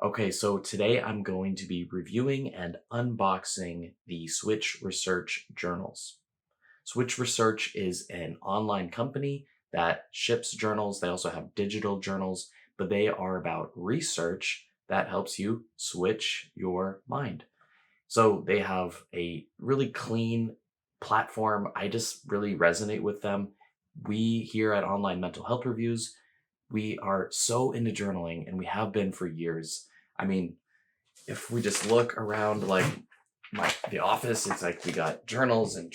Okay, so today I'm going to be reviewing and unboxing the Switch Research journals. Switch Research is an online company that ships journals. They also have digital journals, but they are about research that helps you switch your mind. So they have a really clean platform. I just really resonate with them. We here at Online Mental Health Reviews, we are so into journaling and we have been for years. I mean, if we just look around like the office, it's like we got journals and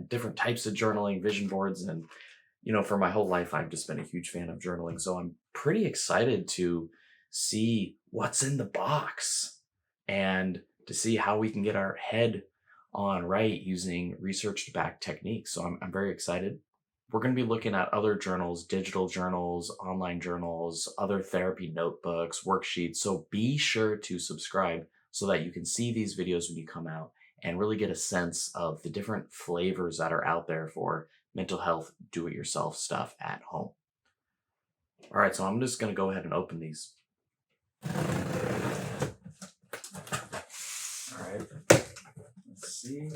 different types of journaling, vision boards, and for my whole life I've just been a huge fan of journaling. So I'm pretty excited to see what's in the box and to see how we can get our head on right using research backed techniques. So I'm very excited. We're going to be looking at other journals, digital journals, online journals, other therapy notebooks, worksheets. So be sure to subscribe so that you can see these videos when you come out and really get a sense of the different flavors that are out there for mental health do-it-yourself stuff at home. All right, so I'm just going to go ahead and open these. All right, let's see.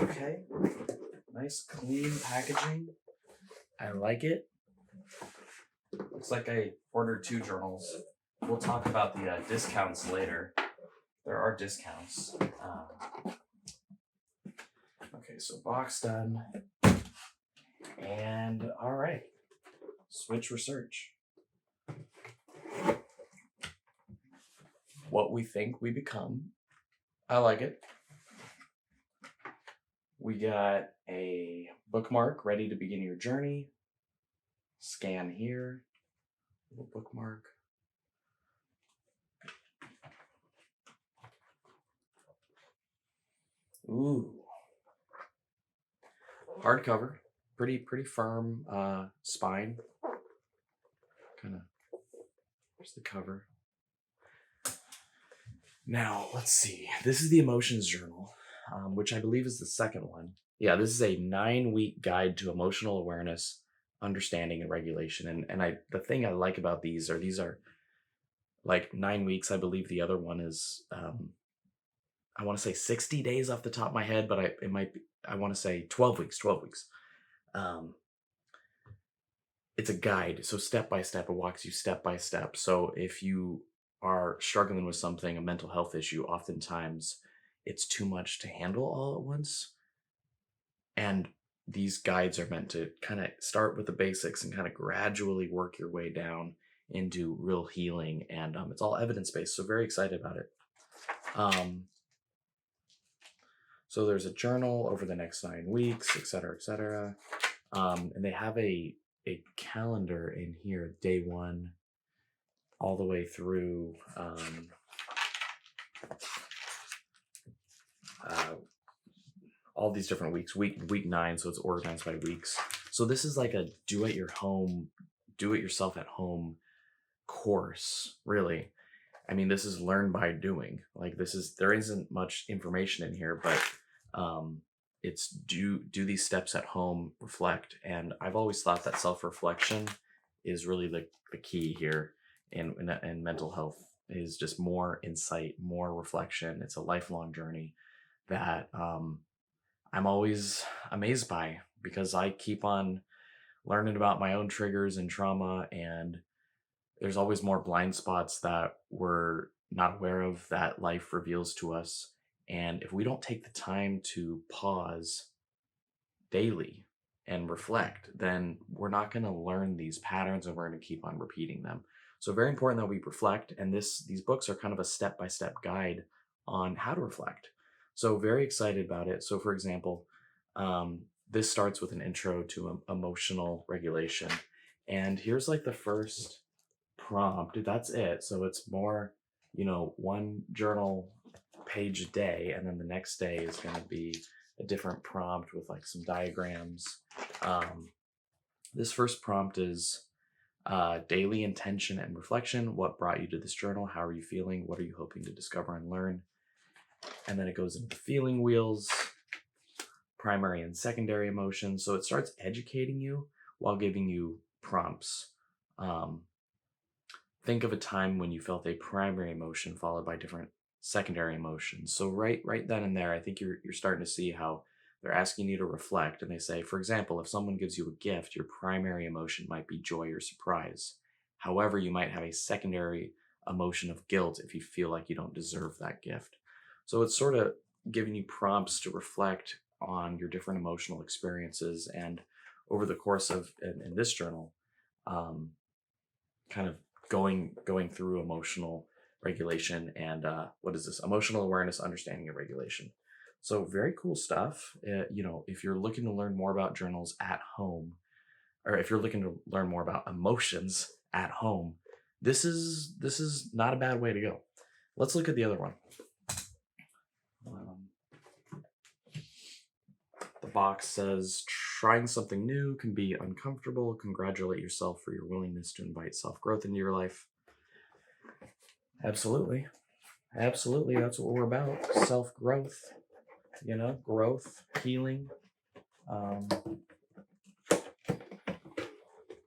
Okay, nice clean packaging. I like it. Looks like I ordered 2 journals. We'll talk about the discounts later. There are discounts. Okay, so box done. And all right, Switch Research. What we think we become. I like it. We got a bookmark ready to begin your journey. Scan here. Little bookmark. Ooh. Hardcover. Pretty firm spine. Kind of. Here's the cover. Now, let's see. This is the Emotions Journal, which I believe is the second one. Yeah, this is a 9-week guide to emotional awareness, understanding, and regulation. And the thing I like about these are like 9 weeks. I believe the other one is I want to say 60 days off the top of my head, but I want to say 12 weeks. 12 weeks. It's a guide, so step by step. It walks you step by step. So if you are struggling with something, a mental health issue, oftentimes it's too much to handle all at once. And these guides are meant to kind of start with the basics and kind of gradually work your way down into real healing. And it's all evidence-based, so very excited about it. So there's a journal over the next 9 weeks, et cetera, et cetera. And they have a calendar in here, day 1, all the way through all these different weeks, week 9, so it's organized by weeks. So this is like a do it yourself at home course, really. I mean, this is learn by doing. Like there isn't much information in here, but it's do these steps at home, reflect. And I've always thought that self-reflection is really the key here in mental health, is just more insight, more reflection. It's a lifelong journey that I'm always amazed by, because I keep on learning about my own triggers and trauma, and there's always more blind spots that we're not aware of that life reveals to us. And if we don't take the time to pause daily and reflect, then we're not going to learn these patterns and we're going to keep on repeating them. So very important that we reflect. And these books are kind of a step-by-step guide on how to reflect. So very excited about it. So for example, this starts with an intro to emotional regulation. And here's like the first prompt. That's it. So it's more, 1 journal page a day, and then the next day is going to be a different prompt with like some diagrams. This first prompt is daily intention and reflection. What brought you to this journal? How are you feeling? What are you hoping to discover and learn? And then it goes into the feeling wheels, primary and secondary emotions. So it starts educating you while giving you prompts. Think of a time when you felt a primary emotion followed by different secondary emotions. So right then and there, I think you're starting to see how they're asking you to reflect. And they say, for example, if someone gives you a gift, your primary emotion might be joy or surprise. However, you might have a secondary emotion of guilt if you feel like you don't deserve that gift. So it's sort of giving you prompts to reflect on your different emotional experiences, and over the course of in this journal, um, kind of going through emotional regulation and what is this, emotional awareness, understanding, and regulation. So very cool stuff. If you're looking to learn more about journals at home, or if you're looking to learn more about emotions at home, this is not a bad way to go. Let's look at the other one. The box says, trying something new can be uncomfortable. Congratulate yourself for your willingness to invite self-growth into your life. Absolutely. Absolutely. That's what we're about. Self-growth, growth, healing,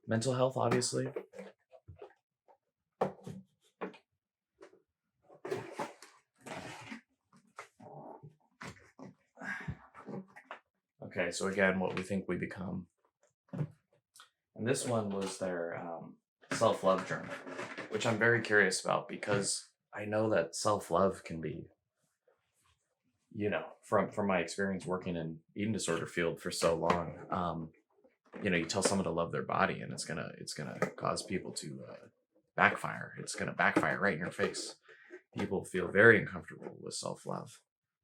mental health, obviously. Okay, so again, what we think we become. And this one was their self-love journal, which I'm very curious about because I know that self-love can be, from my experience working in eating disorder field for so long, you tell someone to love their body and it's gonna cause people to backfire. It's gonna backfire right in your face. People feel very uncomfortable with self-love.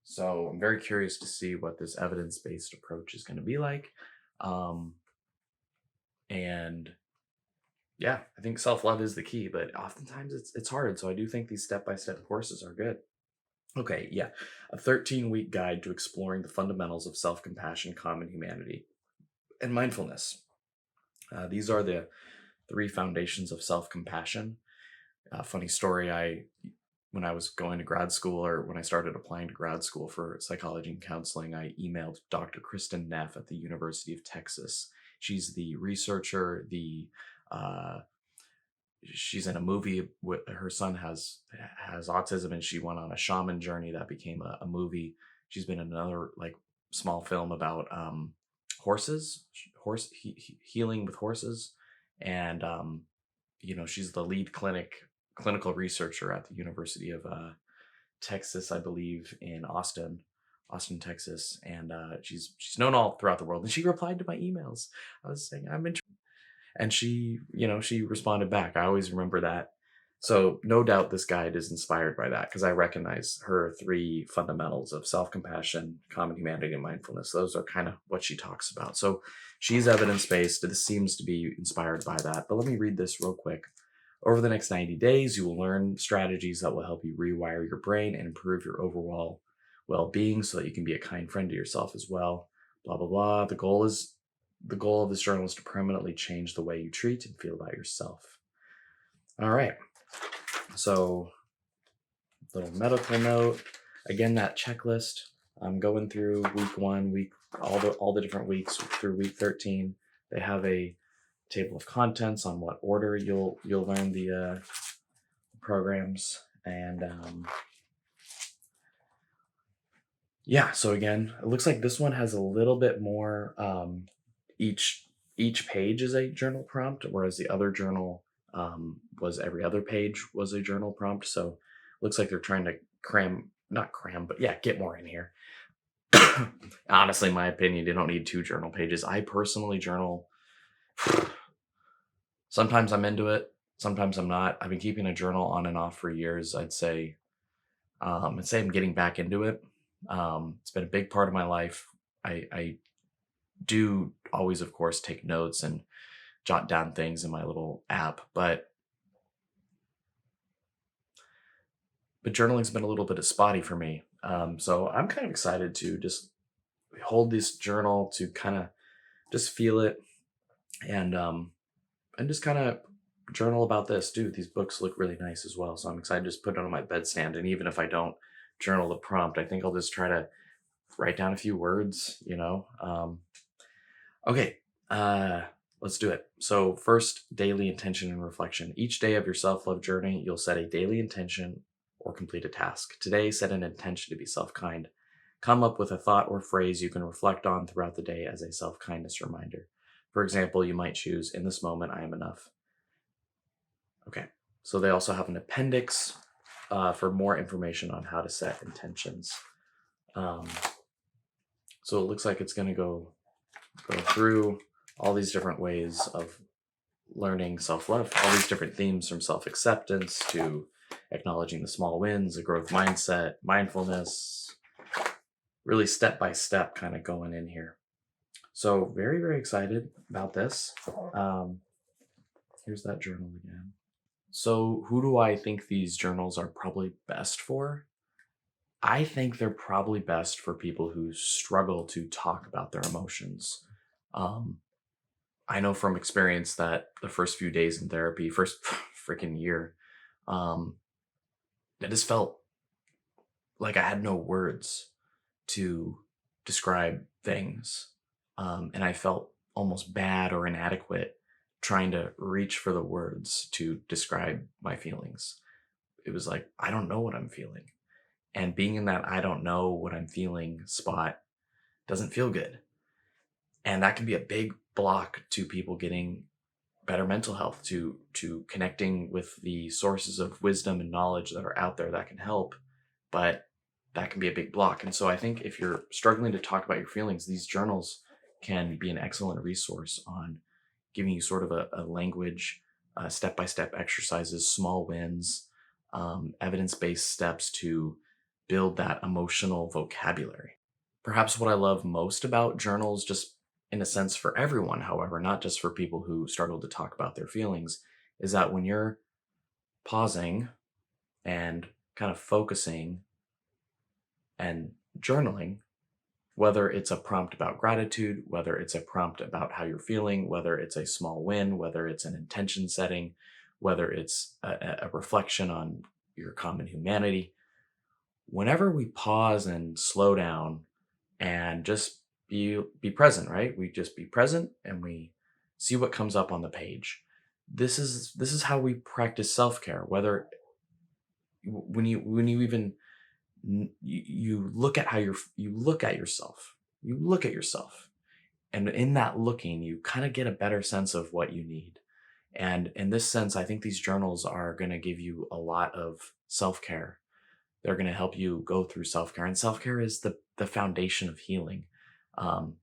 So I'm very curious to see what this evidence-based approach is going to be like. And yeah, I think self-love is the key, but oftentimes it's hard. So I do think these step-by-step courses are good. Okay, yeah. A 13-week guide to exploring the fundamentals of self-compassion, common humanity, and mindfulness. These are the 3 foundations of self-compassion. Funny story, when I was going to grad school, or when I started applying to grad school for psychology and counseling, I emailed Dr. Kristen Neff at the University of Texas. She's the researcher, she's in a movie with her son has autism, and she went on a shaman journey that became a movie. She's been in another small film about horses, healing with horses, and she's the lead clinical researcher at the University of Texas, I believe, in Austin, Texas, and she's known all throughout the world. And she replied to my emails. I was saying I'm interested, and she responded back. I always remember that. So no doubt this guide is inspired by that, because I recognize her 3 fundamentals of self-compassion, common humanity, and mindfulness. Those are kind of what she talks about. So she's evidence-based. This seems to be inspired by that. But let me read this real quick. Over the next 90 days, you will learn strategies that will help you rewire your brain and improve your overall well-being so that you can be a kind friend to yourself as well. Blah, blah, blah. The goal of this journal is to permanently change the way you treat and feel about yourself. All right. So, little medical note. Again, that checklist. I'm going through week 1, all the different weeks through week 13. They have a table of contents on what order you'll learn the programs, and yeah. So again, it looks like this one has a little bit more. Each page is a journal prompt, whereas the other journal was every other page was a journal prompt. So it looks like they're trying to not cram, but yeah, get more in here. Honestly, in my opinion, you don't need 2 journal pages. I personally journal. Sometimes I'm into it, sometimes I'm not. I've been keeping a journal on and off for years. I'd say I'm getting back into it. It's been a big part of my life. I do always, of course, take notes and jot down things in my little app, but journaling's been a little bit spotty for me. So I'm kind of excited to just hold this journal, to kind of just feel it, and just kind of journal about this. Dude, these books look really nice as well. So I'm excited to just put it on my bedstand. And even if I don't journal the prompt. I think I'll just try to write down a few words, Okay, let's do it. So, first, daily intention and reflection. Each day of your self love journey, you'll set a daily intention or complete a task. Today, set an intention to be self kind. Come up with a thought or phrase you can reflect on throughout the day as a self kindness reminder. For example, you might choose, "In this moment, I am enough." Okay, so they also have an appendix for more information on how to set intentions. Um, so it looks like it's going to go through all these different ways of learning self-love, all these different themes from self-acceptance to acknowledging the small wins, a growth mindset, mindfulness, really step by step kind of going in here. So very, very excited about this. Here's that journal again. So who do I think these journals are probably best for? I think they're probably best for people who struggle to talk about their emotions. Um, I know from experience that the first few days in therapy, first freaking year, um, I just felt like I had no words to describe things. And I felt almost bad or inadequate trying to reach for the words to describe my feelings. It was like, I don't know what I'm feeling. And being in that I don't know what I'm feeling spot doesn't feel good. And that can be a big block to people getting better mental health, to connecting with the sources of wisdom and knowledge that are out there that can help. But that can be a big block. And so I think if you're struggling to talk about your feelings, these journals can be an excellent resource on giving you sort of a language, step-by-step exercises, small wins, evidence-based steps to build that emotional vocabulary. Perhaps what I love most about journals, just in a sense for everyone, however, not just for people who struggle to talk about their feelings, is that when you're pausing and kind of focusing and journaling, whether it's a prompt about gratitude, whether it's a prompt about how you're feeling, whether it's a small win, whether it's an intention setting, whether it's a reflection on your common humanity, whenever we pause and slow down and just be present, right? We just be present and we see what comes up on the page. This is how we practice self-care. Whether when you even you look at how you look at yourself, and in that looking, you kind of get a better sense of what you need. And in this sense, I think these journals are going to give you a lot of self-care. They're going to help you go through self-care, and self-care is the foundation of healing. Um,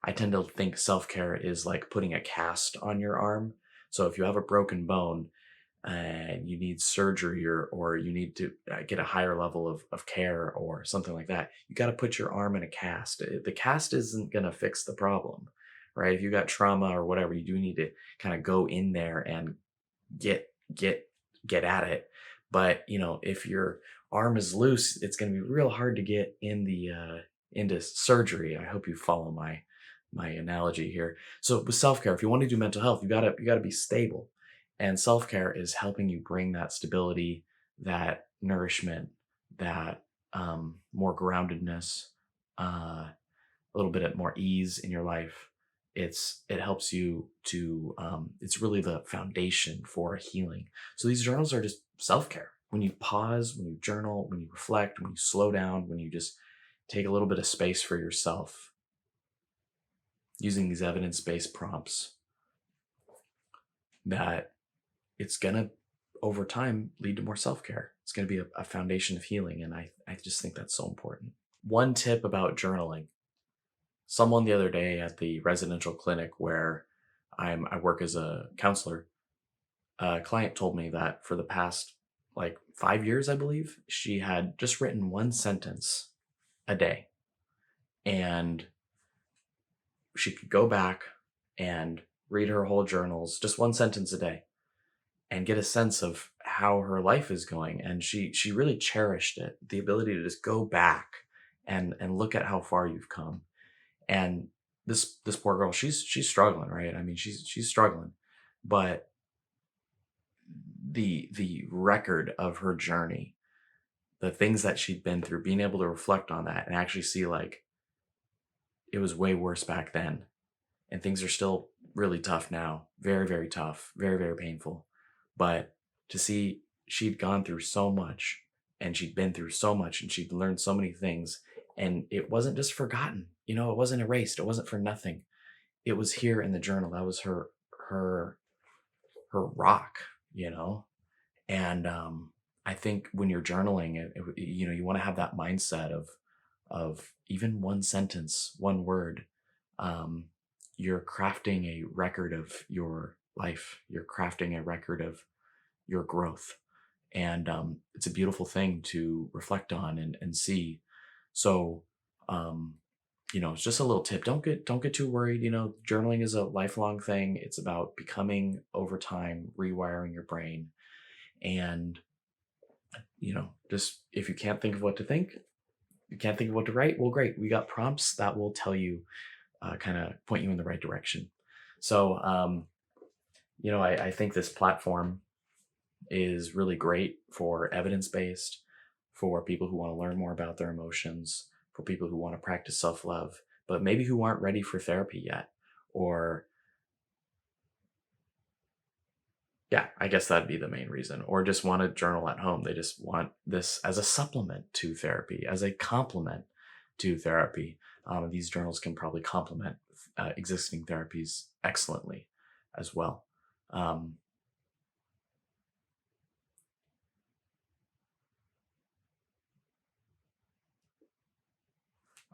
I tend to think self-care is like putting a cast on your arm. So if you have a broken bone and you need surgery, or you need to get a higher level of care or something like that, you got to put your arm in a cast. The cast isn't going to fix the problem, right? If you got trauma or whatever, you do need to kind of go in there and get get get at it. But if your arm is loose, it's going to be real hard to get in the into surgery. I hope you follow my analogy here. So with self-care, if you want to do mental health, you gotta be stable. And self-care is helping you bring that stability, that nourishment, that more groundedness, a little bit of more ease in your life. It helps you to it's really the foundation for healing. So these journals are just self-care. When you pause, when you journal, when you reflect, when you slow down, when you just take a little bit of space for yourself using these evidence-based prompts, that it's gonna over time lead to more self-care. It's gonna be a foundation of healing. And I just think that's so important. One tip about journaling. Someone the other day at the residential clinic where I work as a counselor, a client told me that for the past like 5 years, I believe, she had just written one sentence a day. And she could go back and read her whole journals, just one sentence a day, and get a sense of how her life is going. And she really cherished it, the ability to just go back and look at how far you've come. And this poor girl, she's struggling, right? I mean, she's struggling, but the record of her journey, the things that she'd been through, being able to reflect on that and actually see like it was way worse back then and things are still really tough now. Very, very tough, very, very painful. But to see she'd gone through so much and she'd been through so much and she'd learned so many things and it wasn't just forgotten. It wasn't erased. It wasn't for nothing. It was here in the journal. That was her her rock, you know? And I think when you're journaling, you want to have that mindset of even one sentence, one word. Um, you're crafting a record of your life. You're crafting a record of your growth, and it's a beautiful thing to reflect on and see. So, um, it's just a little tip. Don't get too worried. Journaling is a lifelong thing. It's about becoming over time, rewiring your brain, and just if you can't think of what to think, you can't think of what to write. Well, great. We got prompts that will tell you, kind of point you in the right direction. So, I think this platform is really great for evidence based, for people who want to learn more about their emotions, for people who want to practice self love, but maybe who aren't ready for therapy yet, or yeah, I guess that'd be the main reason. Or just want to journal at home. They just want this as a supplement to therapy, as a complement to therapy. These journals can probably complement existing therapies excellently as well. Um,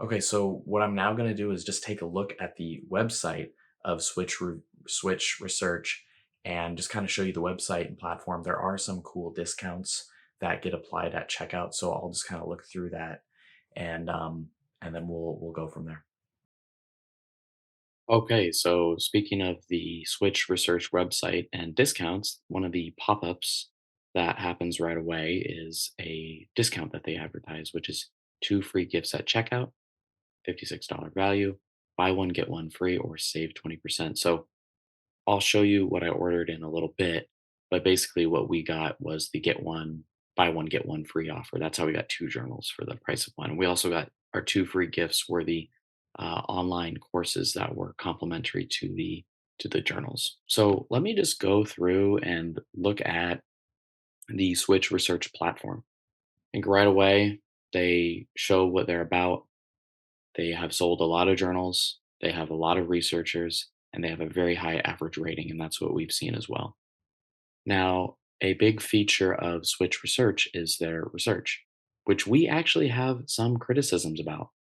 okay, so what I'm now going to do is just take a look at the website of Switch Research and just kind of show you the website and platform. There are some cool discounts that get applied at checkout, so I'll just kind of look through that and then we'll go from there. Okay, so speaking of the Switch Research website and discounts, one of the pop ups that happens right away is a discount that they advertise, which is two free gifts at checkout, $56 value, buy one, get one free, or save 20%. So I'll show you what I ordered in a little bit, but basically what we got was the buy one, get one free offer. That's how we got two journals for the price of one. We also got our two free gifts were the online courses that were complimentary to the journals. So let me just go through and look at the Switch Research platform. I think right away they show what they're about. They have sold a lot of journals, they have a lot of researchers, and they have a very high average rating, and that's what we've seen as well. Now, a big feature of Switch Research is their research, which we actually have some criticisms about.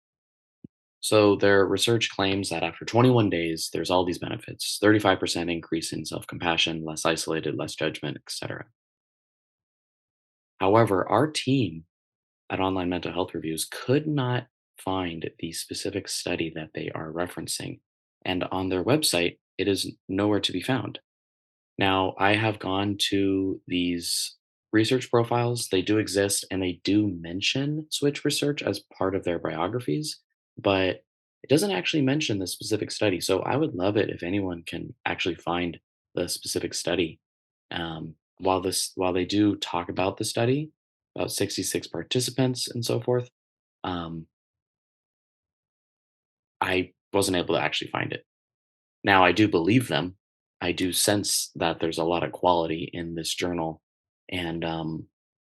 So, their research claims that after 21 days, there's all these benefits: 35% increase in self compassion, less isolated, less judgment, etc. However, our team at Online Mental Health Reviews could not find the specific study that they are referencing. And on their website, it is nowhere to be found. Now, I have gone to these research profiles. They do exist and they do mention Switch Research as part of their biographies, but it doesn't actually mention the specific study. So I would love it if anyone can actually find the specific study. While they do talk about the study, about 66 participants and so forth, um, I wasn't able to actually find it. Now, I do believe them. I do sense that there's a lot of quality in this journal, and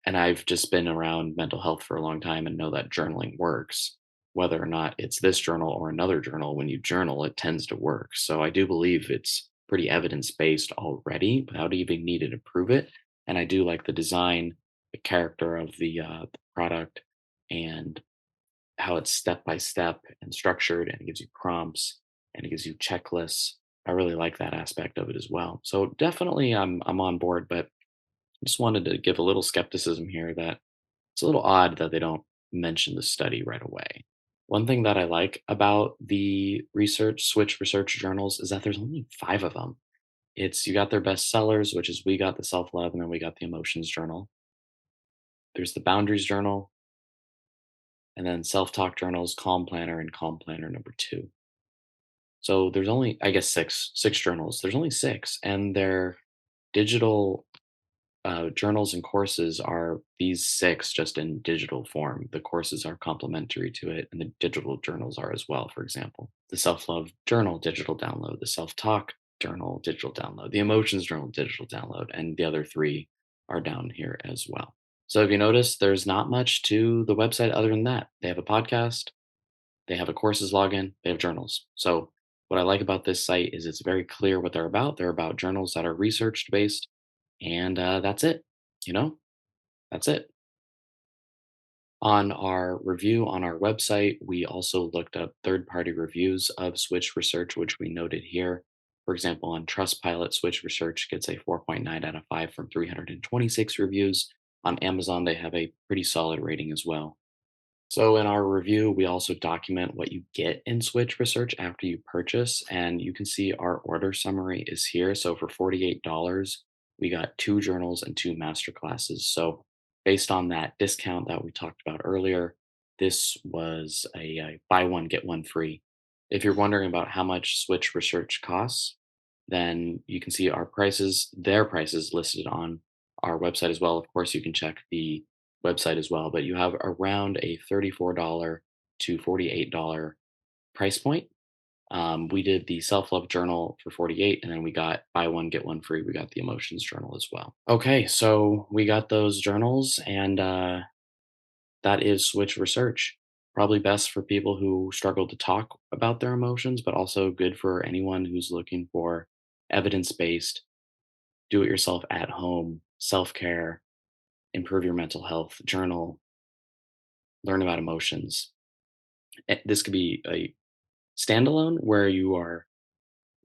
I've just been around mental health for a long time and know that journaling works. Whether or not it's this journal or another journal, when you journal, it tends to work. So I do believe it's pretty evidence based already, without even needing to prove it. And I do like the design, the character of the product, and how it's step by step and structured, and it gives you prompts and it gives you checklists. I really like that aspect of it as well. So definitely I'm on board, but just wanted to give a little skepticism here that it's a little odd that they don't mention the study right away. One thing that I like about the research switch research journals is that there's only 5 of them. It's you got their best sellers, which is we got the self-love and then we got the emotions journal. There's the boundaries journal, and then self-talk journals, calm planner, and calm planner number 2. So there's only, I guess, six journals. There's only 6, and they're digital journals and courses are these six just in digital form. The courses are complementary to it, and the digital journals are as well. For example, the self love journal digital download, the self talk journal digital download, the emotions journal digital download, and the other three are down here as well. So if you notice, there's not much to the website other than that. They have a podcast, they have a courses login, they have journals. So what I like about this site is it's very clear what they're about. They're about journals that are research based, and that's it. You know, that's it. On our review on our website, we also looked up third party reviews of Switch Research, which we noted here. For example, on Trustpilot, Switch Research gets a 4.9 out of 5 from 326 reviews. On Amazon, they have a pretty solid rating as well. So in our review, we also document what you get in Switch Research after you purchase, and you can see our order summary is here. So for $48, we got two journals and two master classes. So based on that discount that we talked about earlier, this was a buy one get one free. If you're wondering about how much Switch Research costs, then you can see our prices, their prices listed on our website as well. Of course, you can check the website as well, but you have around a $34 to $48 price point. We did the self love journal for 48, and then we got buy one get one free. We got the emotions journal as well. Okay, so we got those journals, and that is Switch Research. Probably best for people who struggle to talk about their emotions, but also good for anyone who's looking for evidence based, do it yourself at home, self care, improve your mental health, journal, learn about emotions. This could be a standalone where you are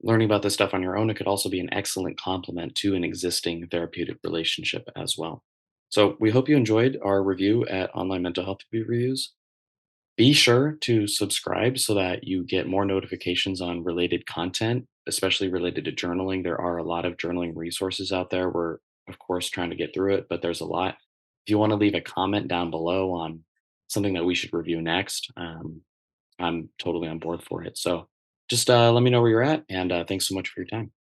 learning about this stuff on your own. It could also be an excellent complement to an existing therapeutic relationship as well. So we hope you enjoyed our review at Online Mental Health Reviews. Be sure to subscribe so that you get more notifications on related content, especially related to journaling. There are a lot of journaling resources out there. We're, of course, trying to get through it, but there's a lot. If you want to leave a comment down below on something that we should review next, I'm totally on board for it. So just let me know where you're at, and thanks so much for your time.